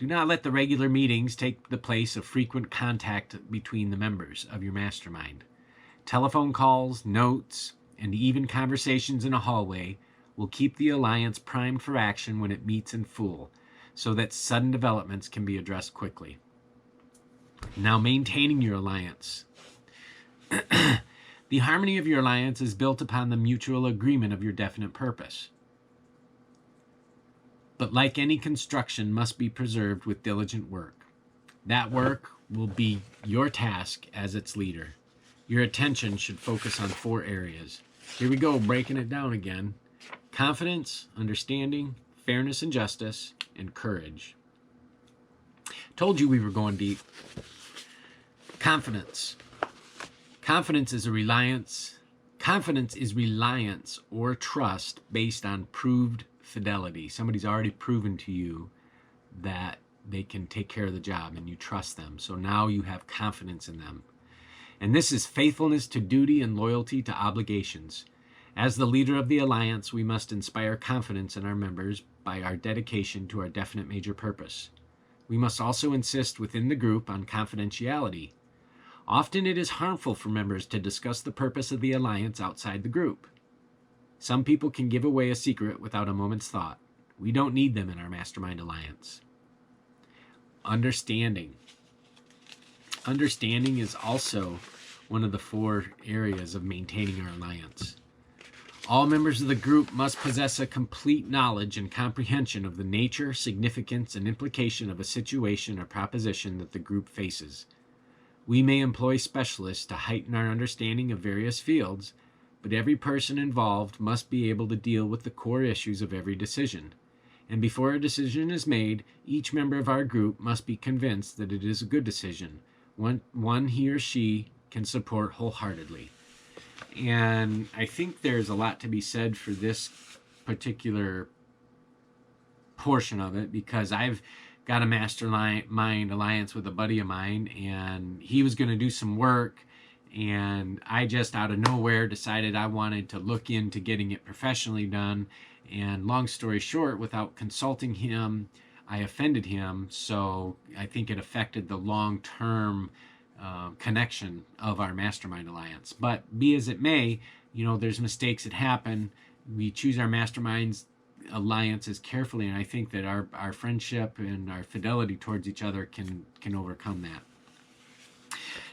Do not let the regular meetings take the place of frequent contact between the members of your mastermind. Telephone calls, notes, and even conversations in a hallway will keep the alliance primed for action when it meets in full, so that sudden developments can be addressed quickly. Now, maintaining your alliance. The harmony of your alliance is built upon the mutual agreement of your definite purpose. But like any construction, must be preserved with diligent work. That work will be your task as its leader. Your attention should focus on 4 areas. Here we go, breaking it down again. Confidence, understanding, fairness and justice, and courage. Told you we were going deep. Confidence. Confidence is reliance or trust based on proved fidelity. Somebody's already proven to you that they can take care of the job and you trust them. So now you have confidence in them. And this is faithfulness to duty and loyalty to obligations. As the leader of the alliance, we must inspire confidence in our members by our dedication to our definite major purpose. We must also insist within the group on confidentiality. Often it is harmful for members to discuss the purpose of the alliance outside the group. Some people can give away a secret without a moment's thought. We don't need them in our Mastermind Alliance. Understanding. Understanding is also one of the 4 areas of maintaining our alliance. All members of the group must possess a complete knowledge and comprehension of the nature, significance, and implication of a situation or proposition that the group faces. We may employ specialists to heighten our understanding of various fields, but every person involved must be able to deal with the core issues of every decision. And before a decision is made, each member of our group must be convinced that it is a good decision, one he or she can support wholeheartedly. And I think there's a lot to be said for this particular portion of it, because I've got a Mastermind Alliance with a buddy of mine, and he was going to do some work, and I just out of nowhere decided I wanted to look into getting it professionally done. And long story short, without consulting him, I offended him. So I think it affected the long-term connection of our Mastermind Alliance. But be as it may, there's mistakes that happen. We choose our Masterminds alliances carefully, and I think that our friendship and our fidelity towards each other can overcome that.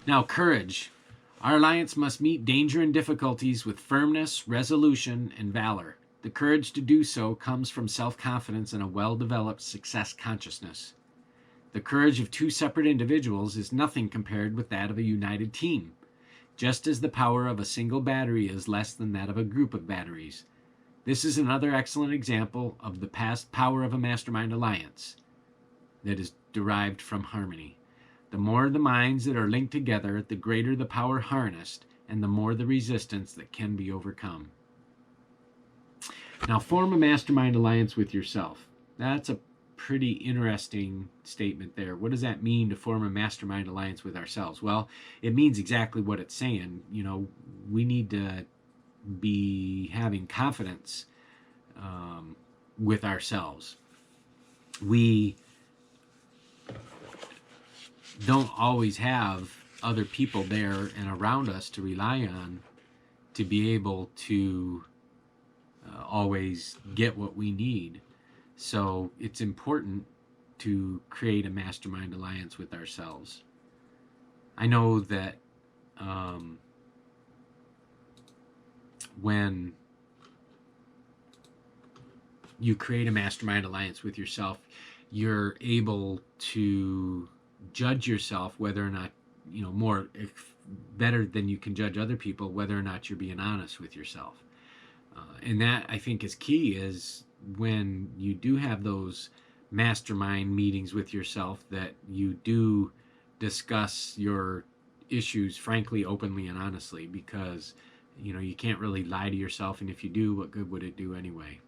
Now, courage. Our alliance must meet danger and difficulties with firmness, resolution, and valor. The courage to do so comes from self-confidence and a well-developed success consciousness. The courage of 2 separate individuals is nothing compared with that of a united team, just as the power of a single battery is less than that of a group of batteries. This is another excellent example of the past power of a Mastermind Alliance that is derived from harmony. The more the minds that are linked together, the greater the power harnessed, and the more the resistance that can be overcome. Now, form a Mastermind Alliance with yourself. That's a pretty interesting statement there. What does that mean, to form a Mastermind Alliance with ourselves? Well, it means exactly what it's saying. We need to be having confidence with ourselves. We don't always have other people there and around us to rely on to be able to always get what we need. So it's important to create a Mastermind Alliance with ourselves. I know that when you create a Mastermind Alliance with yourself, you're able to judge yourself whether or not, better than you can judge other people, whether or not you're being honest with yourself. And that, I think, is key, is when you do have those mastermind meetings with yourself, that you do discuss your issues frankly, openly, and honestly, because you can't really lie to yourself, and if you do, what good would it do anyway?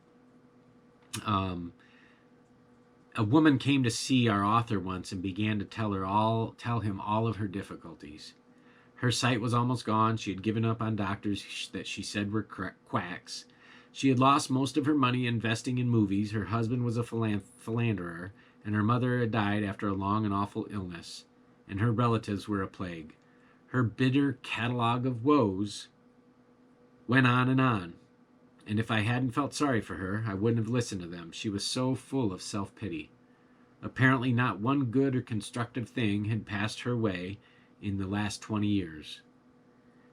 A woman came to see our author once and began to tell him all of her difficulties. Her sight was almost gone. She had given up on doctors that she said were quacks. She had lost most of her money investing in movies. Her husband was a philanderer, and her mother had died after a long and awful illness, and her relatives were a plague. Her bitter catalogue of woes went on, and if I hadn't felt sorry for her, I wouldn't have listened to them. She was so full of self-pity. Apparently not one good or constructive thing had passed her way in the last 20 years.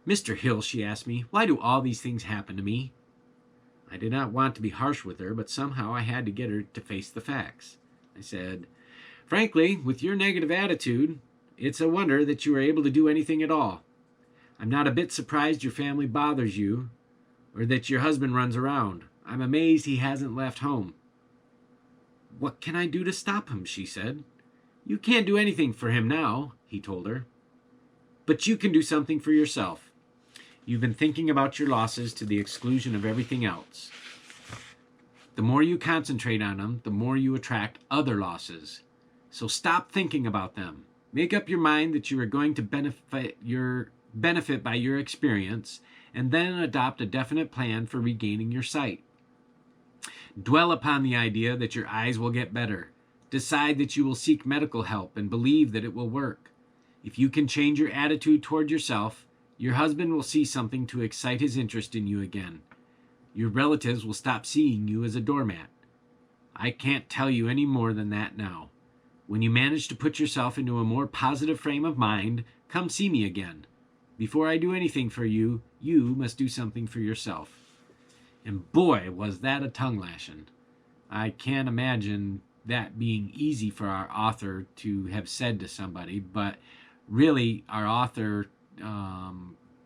"Mr. Hill," she asked me, "why do all these things happen to me?" I did not want to be harsh with her, but somehow I had to get her to face the facts. I said, "Frankly, with your negative attitude, it's a wonder that you are able to do anything at all. I'm not a bit surprised your family bothers you, or that your husband runs around. I'm amazed he hasn't left home." "What can I do to stop him?" she said. "You can't do anything for him now," he told her. "But you can do something for yourself. You've been thinking about your losses to the exclusion of everything else. The more you concentrate on them, the more you attract other losses. So stop thinking about them. Make up your mind that you are going to benefit by your experience, and then adopt a definite plan for regaining your sight. Dwell upon the idea that your eyes will get better. Decide that you will seek medical help and believe that it will work. If you can change your attitude toward yourself, your husband will see something to excite his interest in you again. Your relatives will stop seeing you as a doormat. I can't tell you any more than that now. When you manage to put yourself into a more positive frame of mind, come see me again. Before I do anything for you, you must do something for yourself." And boy, was that a tongue lashing. I can't imagine that being easy for our author to have said to somebody, but really our author